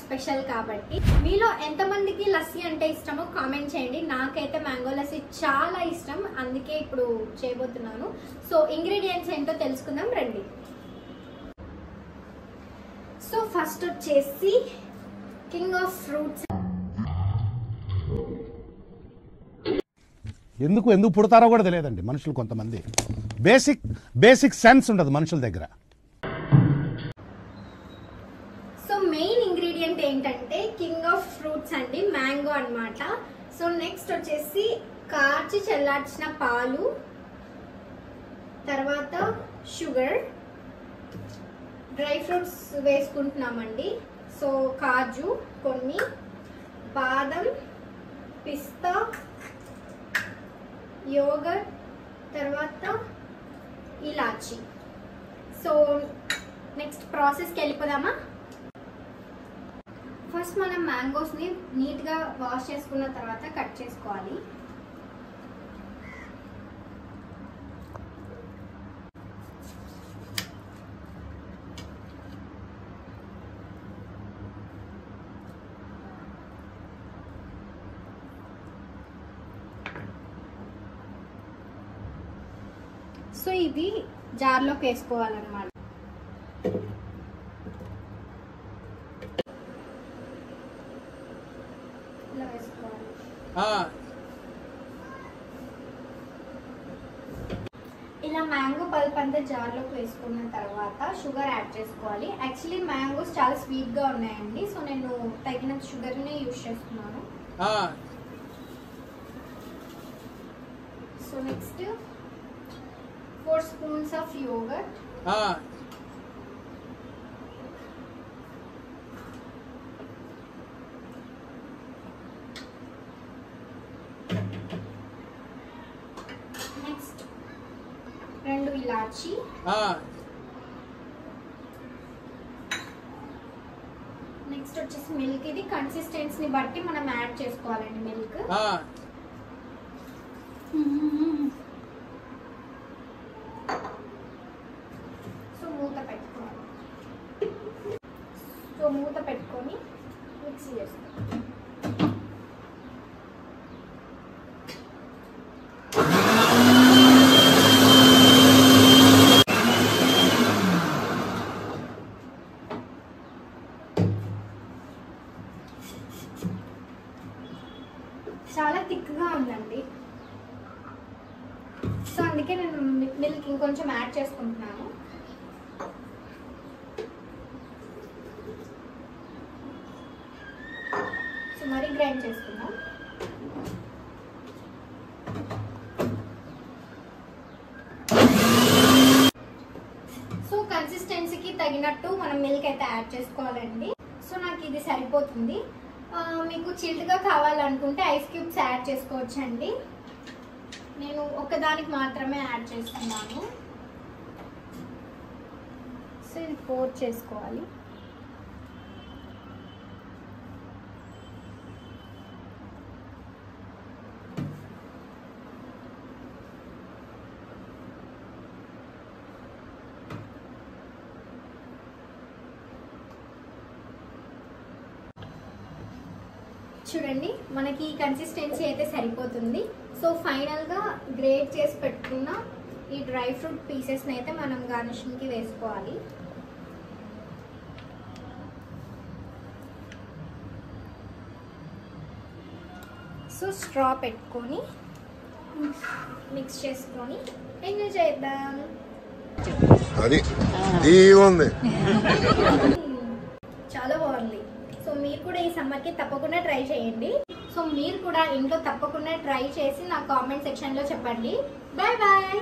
Special కాబట్టి. మీలో ఎంతమందికి లస్సీ అంటే ఇష్టమో కామెంట్ చేయండి. నాకైతే మ్యాంగో లస్సీ చాలా ఇష్టం, అందుకే ఇప్పుడు చేయబోతున్నాను. సో ఇంగ్రీడియంట్స్ ఏంటో తెలుసుకుందాం రండి. సో ఫస్ట్ వచ్చేసి కింగ్ ఆఫ్ ఫ్రూట్స్. ఎందుకు పుడతారో కూడా తెలియదండి మనుషులు. కొంతమంది బేసిక్ సెన్స్ ఉండదు మనుషుల దగ్గర. సో మెయిన్ ఇంగ్రీడియంట్ ఏంటంటే కింగ్ ఆఫ్ ఫ్రూట్స్ అండి, మ్యాంగో అన్నమాట. సో నెక్స్ట్ వచ్చేసి కాచి చల్లార్చిన పాలు, తర్వాత షుగర్, డ్రై ఫ్రూట్స్ వేసుకుంటున్నామండి. సో కాజు కొన్ని, బాదం, పిస్తా, యోగర్ట్, తర్వాత ఇలాచి. సో నెక్స్ట్ ప్రాసెస్కి వెళ్ళిపోదామా? ఫస్ట్ మనం మ్యాంగోస్ని నీట్గా వాష్ చేసుకున్న తర్వాత కట్ చేసుకోవాలి. సో ఇది జార్లోకి వేసుకోవాలన్నమాట. ఇలా వేసుకోవాలి. ఇలా మ్యాంగో పల్ప్ అంతా జార్లోకి వేసుకున్న తర్వాత షుగర్ యాడ్ చేసుకోవాలి. యాక్చువల్లీ మ్యాంగోస్ చాలా స్వీట్గా ఉన్నాయండి, సో నేను తగినంత షుగర్ని యూజ్ చేస్తున్నాను. So next 4 spoons of yogurt. Next 2 ilachi. Next వచ్చేసి మిల్క్. ఇది కన్సిస్టెన్సీని బట్టి మనం యాడ్ చేసుకోవాలండి మిల్క్. మూత పెట్టుకొని మిక్సీ చేస్తాం. చాలా థిక్గా ఉందండి, సో అందుకే నేను మిల్క్ ఇంకొంచెం యాడ్ చేసుకుంటున్నాను. మరి గ్రైండ్ చేసుకుందాం. సో కన్సిస్టెన్సీకి తగినట్టు మనం మిల్క్ అయితే యాడ్ చేసుకోవాలండి. సో నాకు ఇది సరిపోతుంది. మీకు చిల్డ్గా కావాలనుకుంటే ఐస్ క్యూబ్స్ యాడ్ చేసుకోవచ్చండి. నేను ఒకదానికి మాత్రమే యాడ్ చేస్తున్నాను. సో ఇది పోర్ చేసుకోవాలి. చూడండి, మనకి ఈ కన్సిస్టెన్సీ అయితే సరిపోతుంది. సో ఫైనల్గా గ్రేట్ చేసి పెట్టుకున్న ఈ డ్రై ఫ్రూట్ పీసెస్ని అయితే మనం గార్నిషింగ్కి వేసుకోవాలి. సో స్ట్రా పెట్టుకొని మిక్స్ చేసుకొని ఎంజాయ్ చేద్దాం. చాలా బాగుంది. సో మీరు కూడా ఈ సమ్మర్కి తప్పకుండా ట్రై చేయండి. సో మీరు కూడా ఇంట్లో తప్పకుండా ట్రై చేసి నా కామెంట్ సెక్షన్లో చెప్పండి. Bye bye.